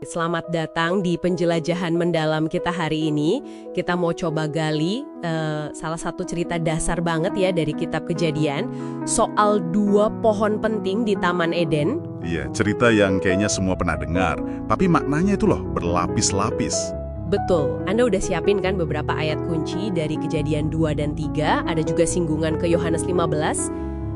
Selamat datang di penjelajahan mendalam kita hari ini. Kita mau coba gali salah satu cerita dasar banget ya dari kitab Kejadian soal dua pohon penting di Taman Eden. Iya, cerita yang kayaknya semua pernah dengar, tapi maknanya itu loh berlapis-lapis. Betul, Anda udah siapin kan beberapa ayat kunci dari Kejadian 2 dan 3, ada juga singgungan ke Yohanes 15.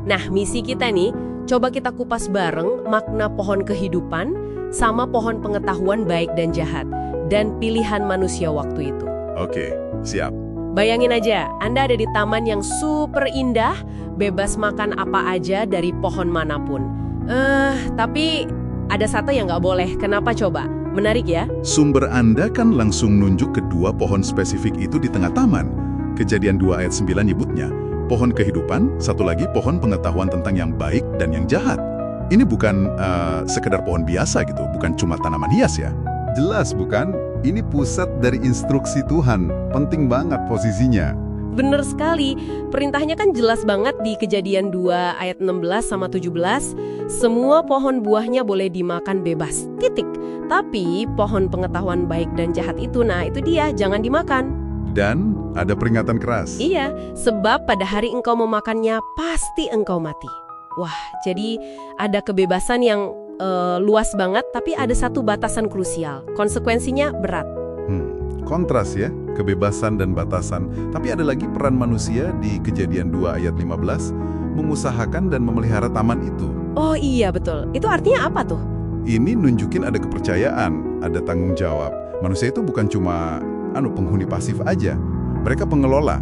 Nah, misi kita nih, coba kita kupas bareng makna pohon kehidupan sama pohon pengetahuan baik dan jahat, dan pilihan manusia waktu itu. Oke, siap. Bayangin aja, Anda ada di taman yang super indah, bebas makan apa aja dari pohon manapun. Tapi ada satu yang nggak boleh. Kenapa coba? Menarik ya? Sumber Anda kan langsung nunjuk kedua pohon spesifik itu di tengah taman. Kejadian 2 ayat 9 nyebutnya, pohon kehidupan, satu lagi pohon pengetahuan tentang yang baik dan yang jahat. Ini bukan sekedar pohon biasa gitu, bukan cuma tanaman hias ya. Jelas bukan? Ini pusat dari instruksi Tuhan, penting banget posisinya. Bener sekali, perintahnya kan jelas banget di Kejadian 2 ayat 16 sama 17. Semua pohon buahnya boleh dimakan bebas, titik. Tapi pohon pengetahuan baik dan jahat itu, nah itu dia, jangan dimakan. Dan ada peringatan keras. Iya, sebab pada hari engkau memakannya, pasti engkau mati. Wah, jadi ada kebebasan yang luas banget, tapi ada satu batasan krusial. Konsekuensinya berat. Kontras ya, kebebasan dan batasan. Tapi ada lagi peran manusia di Kejadian 2 ayat 15, mengusahakan dan memelihara taman itu. Oh iya, betul. Itu artinya apa tuh? Ini nunjukin ada kepercayaan, ada tanggung jawab. Manusia itu bukan cuma penghuni pasif aja. Mereka pengelola,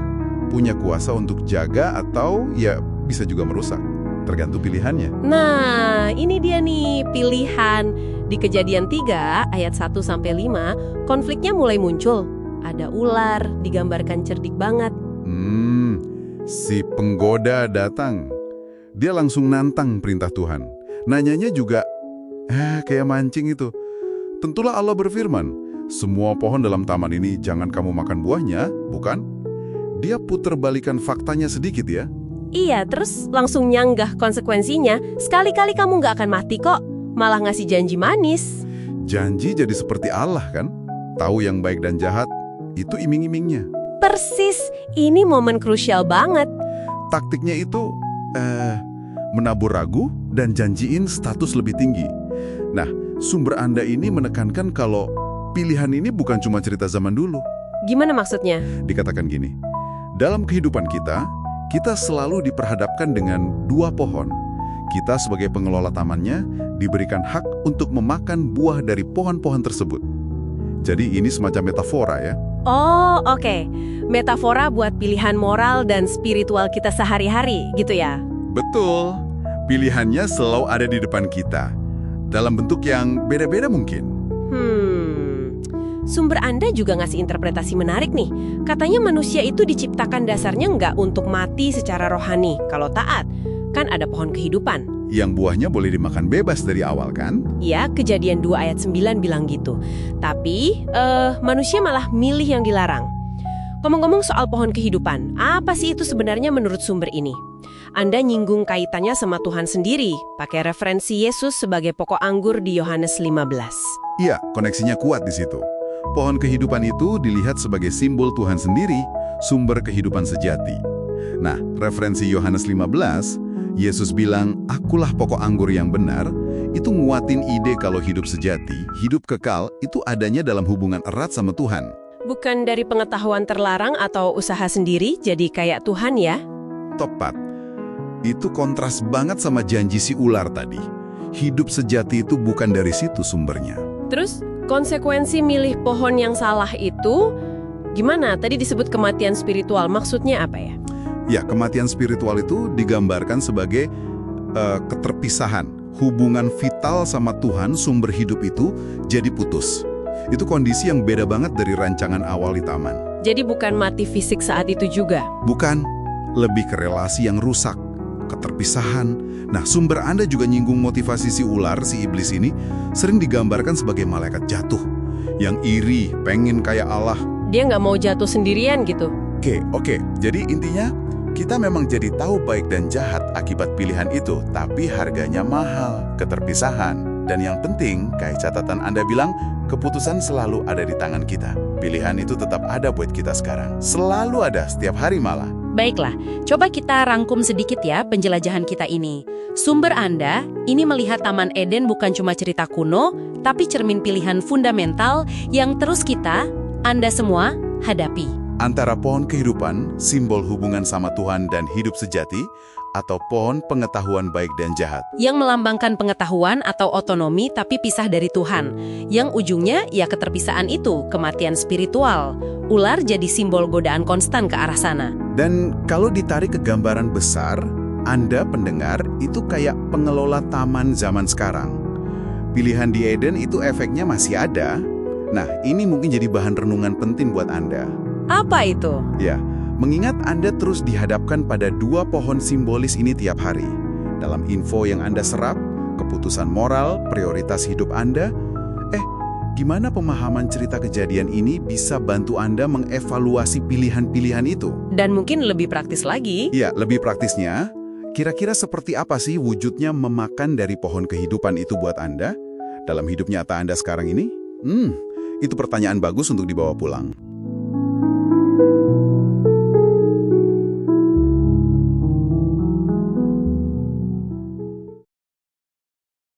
punya kuasa untuk jaga atau ya bisa juga merusak. Tergantung pilihannya. Nah, ini dia nih pilihan. Di Kejadian 3 ayat 1-5, konfliknya mulai muncul. Ada ular, digambarkan cerdik banget. Si penggoda datang. Dia langsung nantang perintah Tuhan. Nanyanya juga, kayak mancing itu. Tentulah Allah berfirman, semua pohon dalam taman ini jangan kamu makan buahnya, bukan? Dia puter balikan faktanya sedikit ya. Iya, terus langsung nyanggah konsekuensinya. Sekali-kali kamu nggak akan mati kok. Malah ngasih janji manis. Janji jadi seperti Allah kan? Tahu yang baik dan jahat, itu iming-imingnya. Persis, ini momen krusial banget. Taktiknya itu, menabur ragu dan janjiin status lebih tinggi. Nah, sumber Anda ini menekankan kalau pilihan ini bukan cuma cerita zaman dulu. Gimana maksudnya? Dikatakan gini, dalam kehidupan kita selalu diperhadapkan dengan dua pohon. Kita sebagai pengelola tamannya diberikan hak untuk memakan buah dari pohon-pohon tersebut. Jadi ini semacam metafora ya. Oh, oke. Metafora buat pilihan moral dan spiritual kita sehari-hari gitu ya? Betul. Pilihannya selalu ada di depan kita. Dalam bentuk yang beda-beda mungkin. Sumber Anda juga ngasih interpretasi menarik nih. Katanya manusia itu diciptakan dasarnya nggak untuk mati secara rohani. Kalau taat, kan ada pohon kehidupan. Yang buahnya boleh dimakan bebas dari awal kan? Ya, Kejadian 2 ayat 9 bilang gitu. Tapi, manusia malah milih yang dilarang. Ngomong-ngomong soal pohon kehidupan, apa sih itu sebenarnya menurut sumber ini? Anda nyinggung kaitannya sama Tuhan sendiri, pakai referensi Yesus sebagai pokok anggur di Yohanes 15. Iya, koneksinya kuat di situ. Pohon kehidupan itu dilihat sebagai simbol Tuhan sendiri, sumber kehidupan sejati. Nah, referensi Yohanes 15, Yesus bilang, akulah pokok anggur yang benar, itu nguatin ide kalau hidup sejati, hidup kekal, itu adanya dalam hubungan erat sama Tuhan. Bukan dari pengetahuan terlarang atau usaha sendiri, jadi kayak Tuhan ya? Tepat. Itu kontras banget sama janji si ular tadi. Hidup sejati itu bukan dari situ sumbernya. Terus, konsekuensi milih pohon yang salah itu gimana? Tadi disebut kematian spiritual, maksudnya apa ya? Ya, kematian spiritual itu digambarkan sebagai keterpisahan. Hubungan vital sama Tuhan, sumber hidup itu, jadi putus. Itu kondisi yang beda banget dari rancangan awal di taman. Jadi bukan mati fisik saat itu juga? Bukan, lebih ke relasi yang rusak, keterpisahan. Nah, sumber Anda juga nyinggung motivasi si ular, si iblis ini, sering digambarkan sebagai malaikat jatuh. Yang iri, pengen kayak Allah. Dia nggak mau jatuh sendirian gitu? Oke. Jadi intinya, kita memang jadi tahu baik dan jahat akibat pilihan itu, tapi harganya mahal, keterpisahan. Dan yang penting, kayak catatan Anda bilang, keputusan selalu ada di tangan kita. Pilihan itu tetap ada buat kita sekarang. Selalu ada, setiap hari malah. Baiklah, coba kita rangkum sedikit ya penjelajahan kita ini. Sumber Anda, ini melihat Taman Eden bukan cuma cerita kuno, tapi cermin pilihan fundamental yang terus kita, Anda semua, hadapi. Antara pohon kehidupan, simbol hubungan sama Tuhan dan hidup sejati, atau pohon pengetahuan baik dan jahat. Yang melambangkan pengetahuan atau otonomi tapi pisah dari Tuhan. Yang ujungnya ya keterpisaan itu, kematian spiritual. Ular jadi simbol godaan konstan ke arah sana. Dan kalau ditarik ke gambaran besar, Anda pendengar itu kayak pengelola taman zaman sekarang. Pilihan di Eden itu efeknya masih ada. Nah, ini mungkin jadi bahan renungan penting buat Anda. Apa itu? Ya, mengingat Anda terus dihadapkan pada dua pohon simbolis ini tiap hari. Dalam info yang Anda serap, keputusan moral, prioritas hidup Anda, gimana pemahaman cerita kejadian ini bisa bantu Anda mengevaluasi pilihan-pilihan itu? Dan mungkin lebih praktis lagi. Ya, lebih praktisnya, kira-kira seperti apa sih wujudnya memakan dari pohon kehidupan itu buat Anda? Dalam hidup nyata Anda sekarang ini? Itu pertanyaan bagus untuk dibawa pulang.